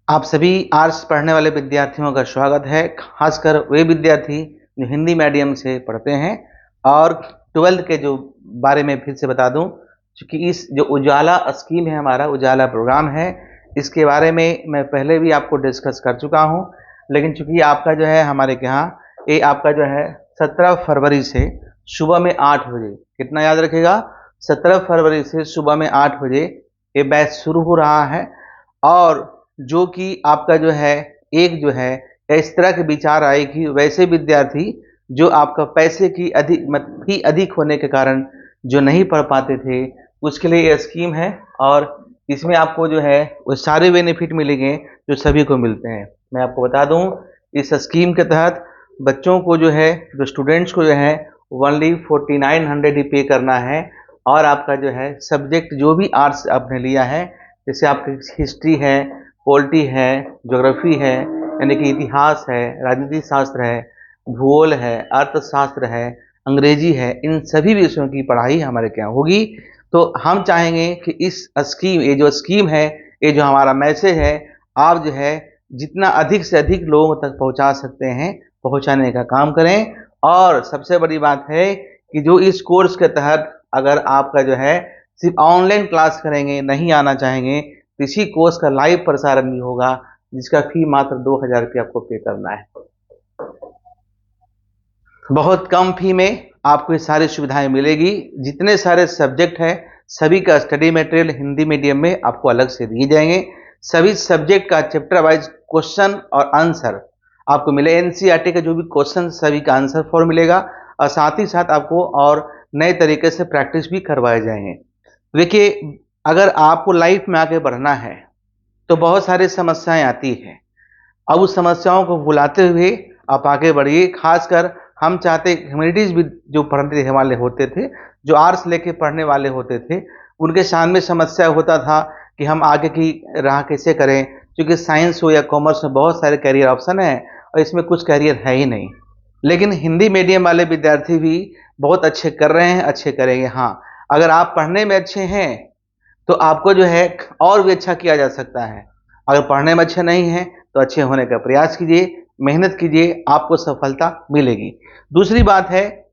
आप सभी आर्ट्स पढ़ने वाले विद्यार्थियों का स्वागत है। खासकर वे विद्यार्थी जो हिंदी मीडियम से पढ़ते हैं और 12th के जो बारे में फिर से बता दूं, क्योंकि इस जो उजाला स्कीम है, हमारा उजाला प्रोग्राम है, इसके बारे में मैं पहले भी आपको डिस्कस कर चुका हूं। लेकिन चूंकि आपका जो है हमारे यहाँ ये आपका जो है 17 फरवरी से सुबह में 8 बजे, कितना याद रखेगा, 17 फरवरी से सुबह में 8 बजे ये बैच शुरू हो रहा है। और जो कि आपका जो है एक जो है इस तरह के विचार आए कि वैसे विद्यार्थी जो आपका पैसे की फी अधिक होने के कारण जो नहीं पढ़ पाते थे, उसके लिए ये स्कीम है। और इसमें आपको जो है वो सारे बेनिफिट मिलेंगे जो सभी को मिलते हैं। मैं आपको बता दूं, इस स्कीम के तहत बच्चों को जो है, जो स्टूडेंट्स को जो है ओनली 4900 ही पे करना है। और आपका जो है सब्जेक्ट जो भी आर्ट्स आपने लिया है, जैसे आपकी हिस्ट्री है, पॉलिटी है, ज्योग्राफी है, यानी कि इतिहास है, राजनीति शास्त्र है, भूगोल है, अर्थशास्त्र है, अंग्रेजी है, इन सभी विषयों की पढ़ाई हमारे यहाँ होगी। तो हम चाहेंगे कि इस स्कीम, ये जो स्कीम है, ये जो हमारा मैसेज है, आप जो है जितना अधिक से अधिक लोगों तक पहुंचा सकते हैं, पहुंचाने का काम करें। और सबसे बड़ी बात है कि जो इस कोर्स के तहत अगर आपका जो है सिर्फ ऑनलाइन क्लास करेंगे, नहीं आना चाहेंगे, तो इसी कोर्स का लाइव प्रसारण भी होगा, जिसका फी मात्र 2000 रुपये आपको पे करना है। बहुत कम फी में आपको ये सारी सुविधाएं मिलेगी। जितने सारे सब्जेक्ट हैं सभी का स्टडी मटेरियल हिंदी मीडियम में आपको अलग से दिए जाएंगे। सभी सब्जेक्ट का चैप्टर वाइज क्वेश्चन और आंसर आपको मिले। एनसीईआरटी का जो भी क्वेश्चन, सभी का आंसर फॉर मिलेगा। और साथ ही साथ आपको और नए तरीके से प्रैक्टिस भी करवाए जाएंगे। देखिए, अगर आपको लाइफ में आगे बढ़ना है तो बहुत सारी समस्याएं आती हैं। अब उस समस्याओं को भुलाते हुए आप आगे बढ़िए। खासकर हम चाहते, ह्यूमैनिटीज भी जो पढ़ने वाले होते थे, जो आर्ट्स लेके पढ़ने वाले होते थे, उनके सामने समस्या होता था कि हम आगे की राह कैसे करें, क्योंकि साइंस हो या कॉमर्स में बहुत सारे करियर ऑप्शन हैं और इसमें कुछ करियर है ही नहीं। लेकिन हिंदी मीडियम वाले विद्यार्थी भी बहुत अच्छे कर रहे हैं, अच्छे करेंगे। हाँ, अगर आप पढ़ने में अच्छे हैं तो आपको जो है और भी अच्छा किया जा सकता है। अगर पढ़ने में अच्छे नहीं हैं तो अच्छे होने का प्रयास कीजिए, मेहनत कीजिए, आपको सफलता मिलेगी। दूसरी बात है,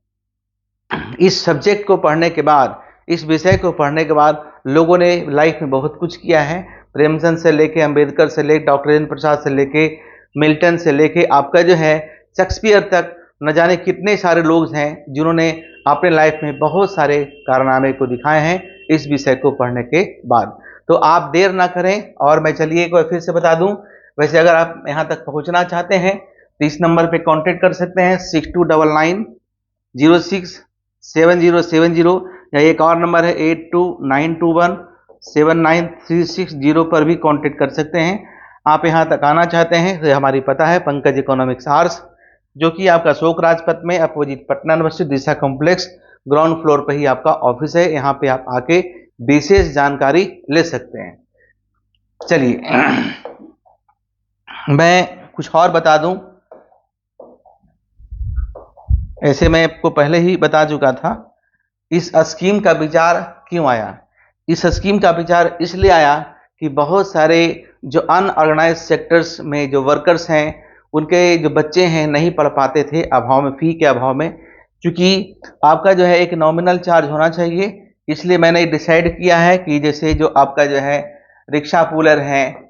इस सब्जेक्ट को पढ़ने के बाद, इस विषय को पढ़ने के बाद लोगों ने लाइफ में बहुत कुछ किया है। प्रेमचंद से लेके, अंबेडकर से लेके, डॉक्टर राजेंद्र प्रसाद से लेके, मिल्टन से लेके आपका जो है शेक्सपियर तक, न जाने कितने सारे लोग हैं जिन्होंने अपने लाइफ में बहुत सारे कारनामे को दिखाए हैं इस विषय को पढ़ने के बाद। तो आप देर ना करें। और मैं चलिए एक बार फिर से बता दूं, वैसे अगर आप यहाँ तक पहुँचना चाहते हैं तो इस नंबर पे कांटेक्ट कर सकते हैं 6299067070, या एक और नंबर है 8292179360 पर भी कांटेक्ट कर सकते हैं। आप यहाँ तक आना चाहते हैं तो हमारी पता है पंकज इकोनॉमिक्स आर्ट्स, जो कि आपका अशोक राजपथ में अपोजिट पटना यूनिवर्सिटी दिशा कॉम्प्लेक्स ग्राउंड फ्लोर पर ही आपका ऑफिस है। यहाँ पे आप आके विशेष जानकारी ले सकते हैं। चलिए मैं कुछ और बता दूं। ऐसे मैं आपको पहले ही बता चुका था, इस स्कीम का विचार क्यों आया। इस स्कीम का विचार इसलिए आया कि बहुत सारे जो अनऑर्गेनाइज सेक्टर्स में जो वर्कर्स हैं, उनके जो बच्चे हैं नहीं पढ़ पाते थे अभाव में, फी के अभाव में। क्योंकि आपका जो है एक नॉमिनल चार्ज होना चाहिए, इसलिए मैंने डिसाइड किया है कि जैसे जो आपका जो है रिक्शा पुलर हैं,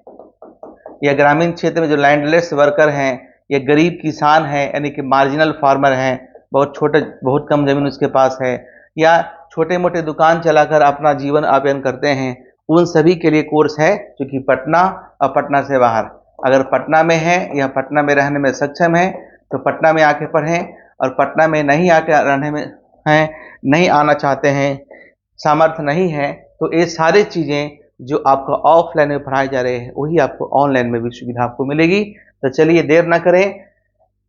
या ग्रामीण क्षेत्र में जो लैंडलेस वर्कर हैं, या गरीब किसान हैं, यानी कि मार्जिनल फार्मर हैं, बहुत छोटे, बहुत कम जमीन उसके पास है, या छोटे मोटे दुकान चलाकर अपना जीवन यापन करते हैं, उन सभी के लिए कोर्स है। क्योंकि पटना और पटना से बाहर, अगर पटना में है या पटना में रहने में सक्षम है तो पटना में आके पढ़ें, और पटना में नहीं आके रहने में हैं, नहीं आना चाहते हैं, सामर्थ्य नहीं है, तो ये सारी चीज़ें जो आपको ऑफलाइन में पढ़ाई जा रही है वही आपको ऑनलाइन में भी सुविधा आपको मिलेगी। तो चलिए देर ना करें,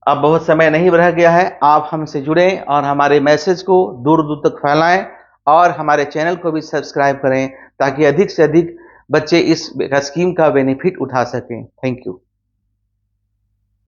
अब बहुत समय नहीं रह गया है। आप हमसे जुड़ें और हमारे मैसेज को दूर दूर तक फैलाएं, और हमारे चैनल को भी सब्सक्राइब करें ताकि अधिक से अधिक बच्चे इस स्कीम का बेनिफिट उठा सकें। Thank you.